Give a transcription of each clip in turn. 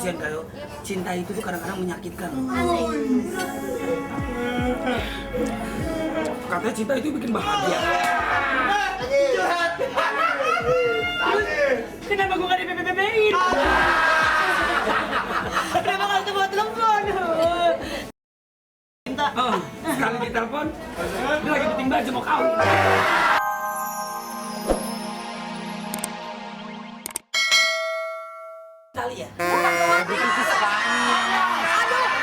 kasihan kayo. Cinta itu tuh kadang-kadang menyakitkan. Katanya cinta itu bikin bahagia. Kenapa gue gak di-BBB-in? Kenapa gak ketemu telepon? Cinta. Sekali ditelepon, dia lagi penting baju mau kawin. Italia. Aduh,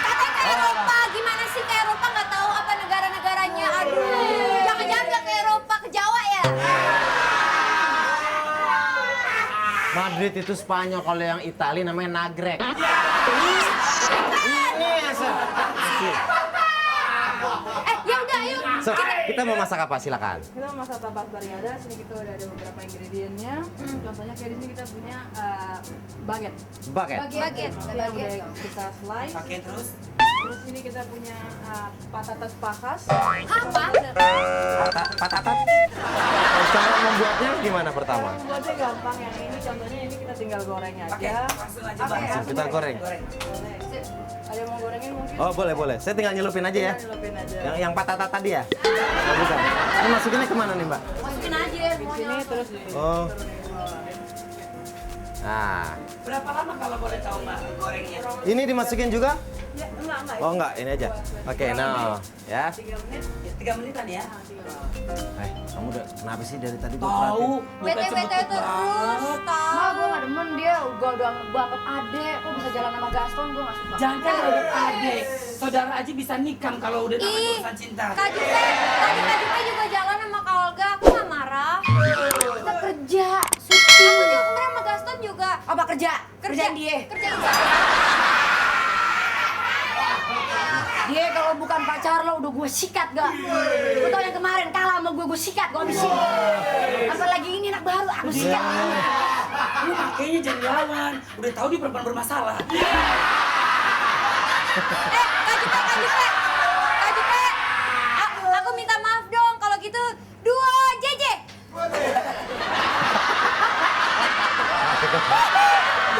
katanya ke Eropa. Gimana sih ke Eropa? Nggak tahu apa negara-negaranya. Aduh, jangan-jangan nggak ke Eropa, ke Jawa ya? Madrid itu Spanyol, kalau yang Italia namanya Nagrek. Ini asa. Ya udah, yuk. So, kita mau masak apa? Silakan. Kita mau masak tapas barriada. Sini kita udah ada beberapa ingredientnya. Contohnya kayak di sini kita punya baget. Baget. Baget. Yang udah kita slice. Pakai terus. Terus ini kita punya patatas pakas. Apa? Patatat. Cara membuatnya gimana pertama? Membuatnya gampang. Yang ini contohnya ini kita tinggal goreng Pakai aja. langsung aja bang. Langsung kita goreng. Boleh. Ada yang mau gorengin mungkin? Oh boleh. Saya tinggal nyelupin aja ya. Nyelupin aja. Yang patatat tadi ya? Oh, bukan. Ini masukinnya kemana nih mbak? Masukin aja Di sini semuanya. terus di Oh. turunin ke bawah. Nah, Berapa lama kalau boleh tahu mbak gorengnya? ini dimasukin juga? Ya, enggak. Oh enggak, ini aja. Oke, nah, ya. 3 menit. Ya, 3 menitan ya. Kamu udah kenapa sih dari tadi gua Tahu. perhatiin? Bete-bete terus, tau. Ma, gue gak demen dia udah banget adek. Kok bisa jalan sama Gaston, gue gak suka. Jangan kan udah adik. Saudara aja bisa nikam kalau udah namanya Ih, urusan cinta. Kak Jupe, tadi Kak Jupe juga jalan sama Kak Olga, aku gak marah. Kita kerja, syuting. Aku juga kemarin sama Gaston juga. Apa kerja? Kerjaan dia. Kerjain Dia kalau bukan pacar lo udah gue sikat gak? Lo tau yang kemarin kalah sama gue sikat, gue habisin. Apalagi ini anak baru, aku sikat. Lu makanya jadi lawan. Udah tahu dia perempuan bermasalah. Kak Jupe. Kak Jupe, aku minta maaf dong kalau gitu. 2 JJ.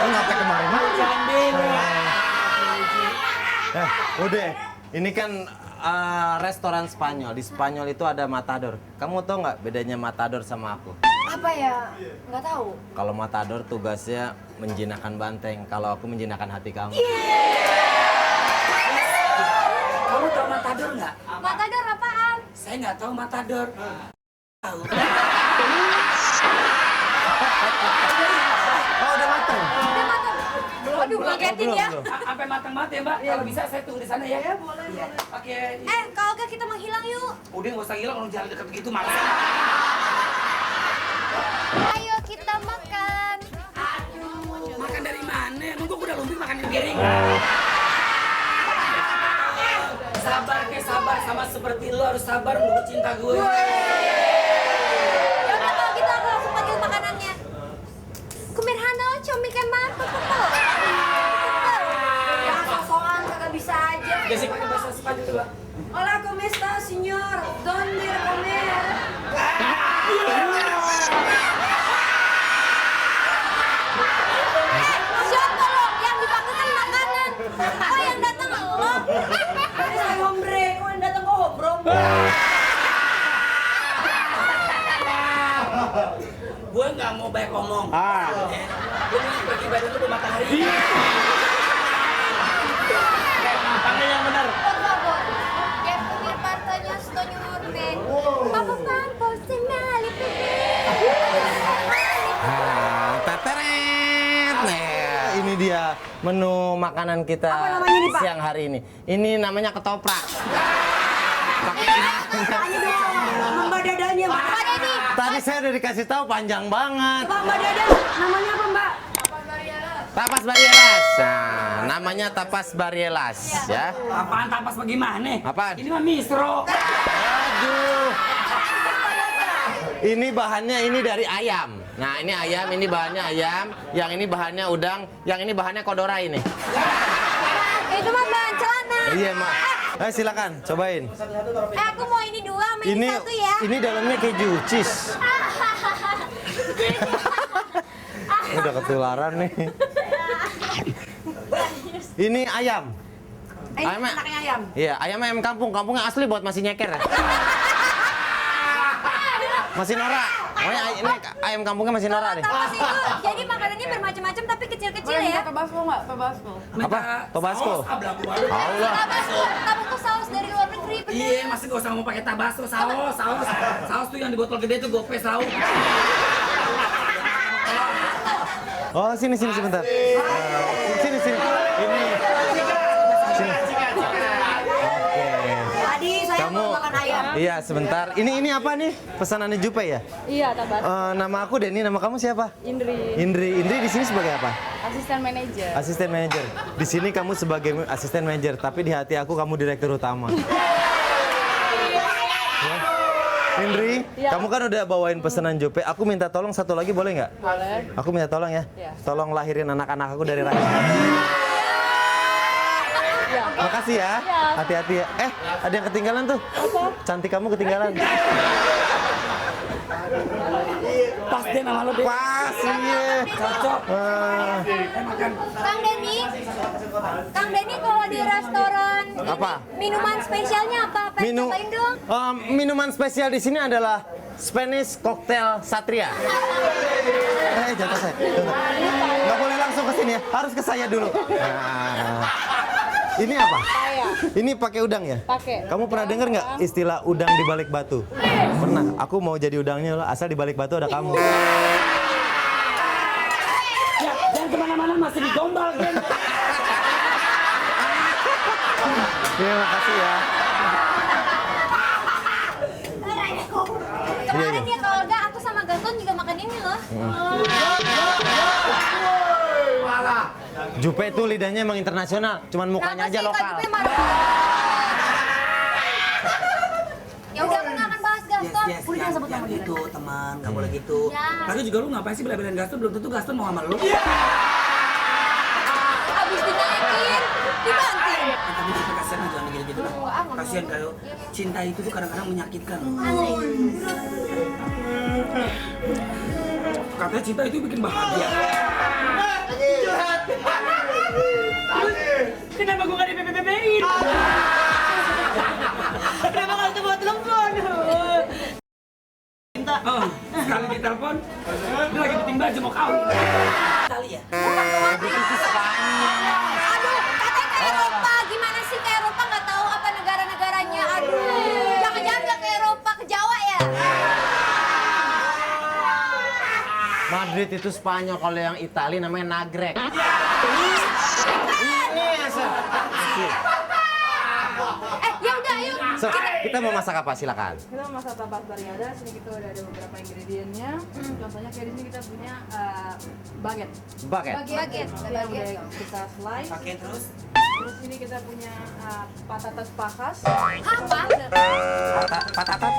Oh, ngapa kemarin? Jangan beda. Udah. Ini kan restoran Spanyol. Di Spanyol itu ada matador. Kamu tahu nggak bedanya matador sama aku? Apa ya? Nggak tahu. Kalau matador tugasnya menjinakkan banteng. Kalau aku menjinakkan hati kamu. Kamu tahu matador nggak? Matador apaan? Saya nggak tahu matador. Tahu. Oh, udah matang. Aduh, ngagetin ya. Sampai matang banget ya mbak. Kalau bisa saya tunggu di sana ya. Ya boleh. Oke. Kak Olga kita menghilang yuk. Udah nggak usah hilang kalau jalan deket begitu malas. Ayo kita makan. Makan dari mana? Emang gua udah lumping makan di piring. Sabar sama seperti lo harus sabar menurut cinta gue. Ya udah kalau gitu aku langsung panggil makanannya. Kumirhano, comikan mantap betul. Jangan sok-sokan, kagak bisa aja. Kasih pakai bahasa Spanyol coba. Hola, ¿cómo está, señor? ¿Dónde comer? Siapa lo? Yang dipanggil kan makanan. Oh yang datang lo? Saya hombre, kok yang datang kok hobrong? Gue nggak mau banyak ngomong. Gue mau pergi badan lu ke matahari. Panggil yang benar. Por favor. Que comer partanya señor Ben. Papa Pampo, se me Teteret. Nah, ini dia menu makanan kita Apa namanya ini, Pak? siang hari ini. Ini namanya ketoprak. Tanya dong, Mbak Dadanya, Mbak. Pak Dedi. Tadi saya udah dikasih tahu panjang banget. Pak, Mbak Dada, namanya apa, Mbak? Tapas Barielas. Nah, namanya tapas Barielas ya. Apaan tapas bagaimana? Apaan? Ini mah misro. Aduh. Ini bahannya ini dari ayam. Nah, ini ayam, ini bahannya ayam, yang ini bahannya udang, yang ini bahannya kodora ini. Itu mah bahan celana. Iya, Mak. Silakan cobain. Aku mau ini 2 sama ini 1 ya. Ini dalamnya keju cheese. Udah ketularan nih. Ini ayam. Anaknya ayam. Iya, ayam kampungnya asli buat masih nyeker ya. Masih norak. Pokoknya ini ayam kampungnya masih norak deh. Tapas itu jadi makanannya bermacam-macam tapi kecil-kecil ya. Tabasco nggak? Tabasco. Apa? Tabasco. Allah. Tabasco saus dari luar negeri. bener. Iya, masih gak usah mau pakai tabasco, saus tuh yang di botol gede tuh gope saus. Oh, sini sebentar. Sini. Ini. Sini. Oke. Tadi saya Kamu mau makan ayam. Iya, sebentar. Ini apa nih? Pesanannya Jupe ya? Iya, Tabasco. Nama aku Denny, nama kamu siapa? Indri, Indri di sini sebagai apa? asisten manajer. Asisten manajer. Di sini kamu sebagai asisten manajer, tapi di hati aku kamu direktur utama. Ya. Indri, Ya. kamu kan udah bawain pesanan Jupe. Aku minta tolong satu lagi boleh nggak? Boleh. Aku minta tolong ya. Ya. Tolong lahirin anak-anak aku dari rahim. Ya. Makasih ya. Ya. Hati-hati ya. Ada yang ketinggalan tuh. Apa? Cantik kamu ketinggalan. Pas deh nama lo deh. Pas, iya. Cocok. Ah, Makan. Kang Denny kalau di restoran Apa? minuman spesialnya apa? Pengen cobain dong. Minuman spesial di sini adalah Spanish Cocktail Satria. Jatuh saya. Nggak boleh langsung ke sini ya, harus ke saya dulu. Nah. Ini apa? Ini pakai udang ya? Pakai. Kamu pernah dengar nggak istilah udang di balik batu? Pernah. Aku mau jadi udangnya loh, asal di balik batu ada kamu. Ya, jangan kemana-mana masih digombal kan. Terima kasih ya. Kemarin ya kalau enggak aku sama Gaston juga makan ini loh. Jupe itu lidahnya emang internasional, cuman mukanya aja lokal. Ya udah aku nggak akan bahas Gaston. Jangan gitu teman, nggak boleh gitu. Ya. Lalu juga lu ngapain sih bela-belain Gaston? Belum tentu Gaston mau sama lu. Abis dinaikin, dibanting. Tapi kita kasihan aja jangan gitu-gitu. Kasihan kalau cinta itu tuh kadang-kadang menyakitkan. Katanya cinta itu bikin bahagia. Kenapa gue gak di-BBB-in? Kenapa gak buat telepon? Cinta. Sekali ditelepon, dia lagi bikin baju mau kawin. Kali ya? Aduh, katanya ke Eropa. Gimana sih ke Eropa? Nggak tahu apa negara-negaranya. Aduh, jangan-jangan nggak ke Eropa, ke Jawa ya? Madrid itu Spanyol, kalau yang Itali namanya Nagrek. Ini ya, Sir. Ya udah, ayo. So, kita mau masak apa? Silakan. Kita masak tapas variada, sini kita udah ada beberapa ingredientnya. Contohnya kayak di sini kita punya baget. Baget. Baget. Yang udah kita slice. Pakai terus. Terus ini kita punya patatas pakas. Apa? Patatat.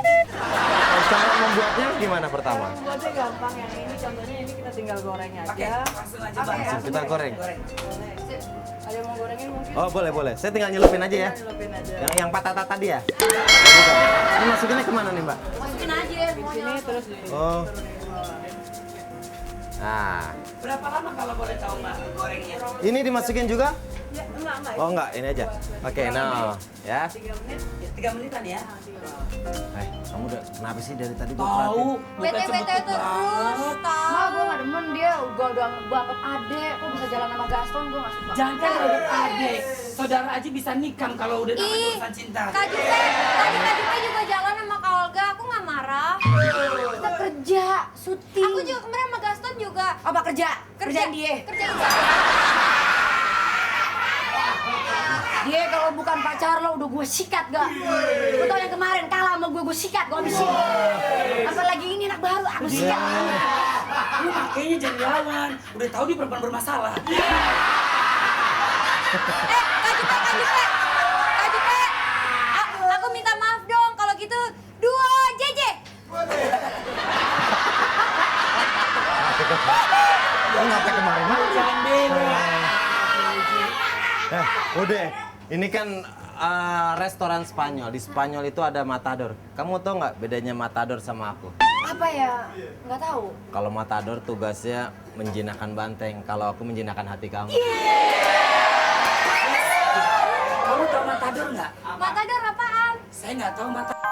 Cara membuatnya gimana pertama? Buatnya gampang, yang ini contohnya ini kita tinggal goreng aja. Langsung aja bang. Langsung kita goreng. Boleh. Ada yang mau gorengin mungkin? Oh, boleh. Saya tinggal nyelupin aja ya. Kita nyelupin aja. Yang patatat tadi ya? Bukan. Ini masukinnya kemana nih, Mbak? Masukin aja Di semuanya. sini terus di Oh. Nah, Berapa lama kalau boleh tahu mbak gorengnya? ini dimasukin juga? Ya, enggak. Oh, enggak, ini aja. Oke, nah, ya. 3 menit. 3 menitan ya? Kamu udah kenapa sih dari tadi gua Tahu. perhatiin? Bete-bete terus, Mah gue gak demen dia, gue anggap adek, kok bisa jalan sama Gaston, gue gak suka. Jangan kan udah adik. Saudara aja bisa nikam kalau udah namanya Ih, urusan cinta. Kak Jupe, tadi Kak Jupe juga jalan sama Kak Olga, aku nggak marah. Kita kerja, syuting. Aku juga kemarin sama Gaston juga Apa kerja? Kerjaan dia. kerjain. Dia kalau bukan pacar lo udah gue sikat gak? Lo tau yang kemarin kalah sama gue sikat, gue habisin. Apalagi ini anak baru, aku sikat. Lu makanya jadi lawan. Udah tahu dia perempuan bermasalah. Kak Jupe, aku minta maaf dong kalau gitu 2 JJ. Oh, ngapain kemarin, Mak? Jangan bela. Udah. Ini kan restoran Spanyol. Di Spanyol itu ada matador. Kamu tahu nggak bedanya matador sama aku? Apa ya? Nggak tahu. Kalau matador tugasnya menjinakkan banteng. Kalau aku menjinakkan hati kamu. Kamu tahu matador nggak? Matador apaan? Saya nggak tahu matador.